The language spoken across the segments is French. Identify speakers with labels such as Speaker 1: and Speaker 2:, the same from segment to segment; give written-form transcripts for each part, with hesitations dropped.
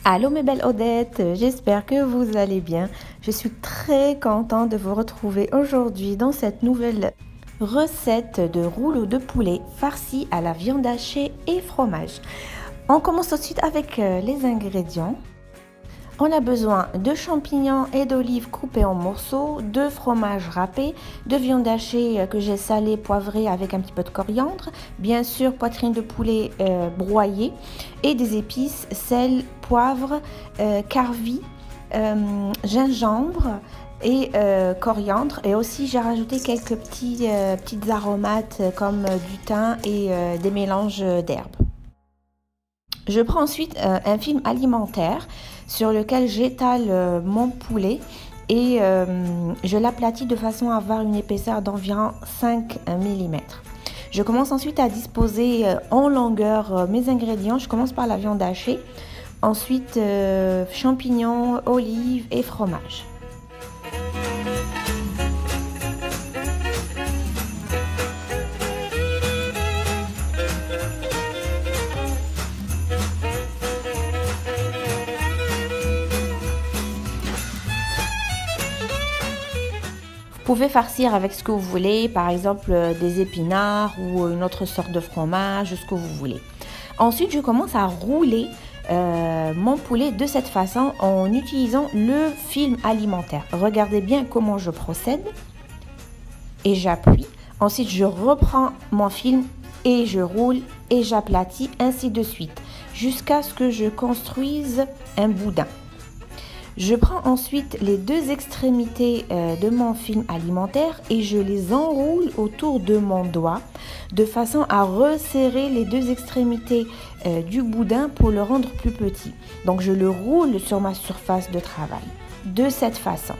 Speaker 1: Allô mes belles Odettes, j'espère que vous allez bien. Je suis très contente de vous retrouver aujourd'hui dans cette nouvelle recette de rouleau de poulet farci à la viande hachée et fromage. On commence tout de suite avec les ingrédients. On a besoin de champignons et d'olives coupés en morceaux, de fromage râpé, de viande hachée que j'ai salée, poivrée avec un petit peu de coriandre, bien sûr poitrine de poulet broyée et des épices, sel, poivre, carvi, gingembre et coriandre. Et aussi j'ai rajouté quelques petites aromates comme du thym et des mélanges d'herbes. Je prends ensuite un film alimentaire sur lequel j'étale mon poulet et je l'aplatis de façon à avoir une épaisseur d'environ 5 mm. Je commence ensuite à disposer en longueur mes ingrédients. Je commence par la viande hachée, ensuite champignons, olives et fromage. Vous pouvez farcir avec ce que vous voulez, par exemple des épinards ou une autre sorte de fromage, ce que vous voulez. Ensuite, je commence à rouler mon poulet de cette façon en utilisant le film alimentaire. Regardez bien comment je procède et j'appuie. Ensuite, je reprends mon film et je roule et j'aplatis, ainsi de suite, jusqu'à ce que je construise un boudin. Je prends ensuite les deux extrémités de mon film alimentaire et je les enroule autour de mon doigt de façon à resserrer les deux extrémités du boudin pour le rendre plus petit. Donc je le roule sur ma surface de travail de cette façon.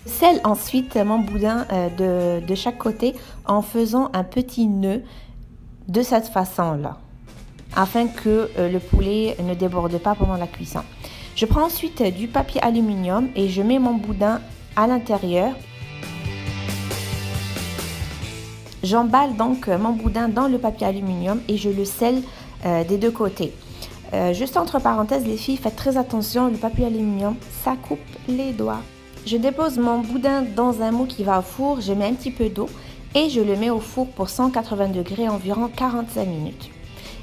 Speaker 1: Je scelle ensuite mon boudin de chaque côté en faisant un petit nœud de cette façon-là, afin que le poulet ne déborde pas pendant la cuisson. Je prends ensuite du papier aluminium et je mets mon boudin à l'intérieur. J'emballe donc mon boudin dans le papier aluminium et je le scelle des deux côtés. Juste entre parenthèses, les filles, faites très attention, le papier aluminium, ça coupe les doigts. Je dépose mon boudin dans un moule qui va au four, je mets un petit peu d'eau et je le mets au four pour 180 degrés environ 45 minutes.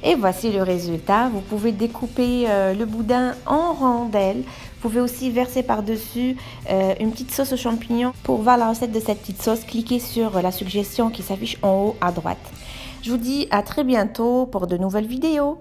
Speaker 1: Et voici le résultat. Vous pouvez découper le boudin en rondelles. Vous pouvez aussi verser par-dessus une petite sauce aux champignons. Pour voir la recette de cette petite sauce, cliquez sur la suggestion qui s'affiche en haut à droite. Je vous dis à très bientôt pour de nouvelles vidéos.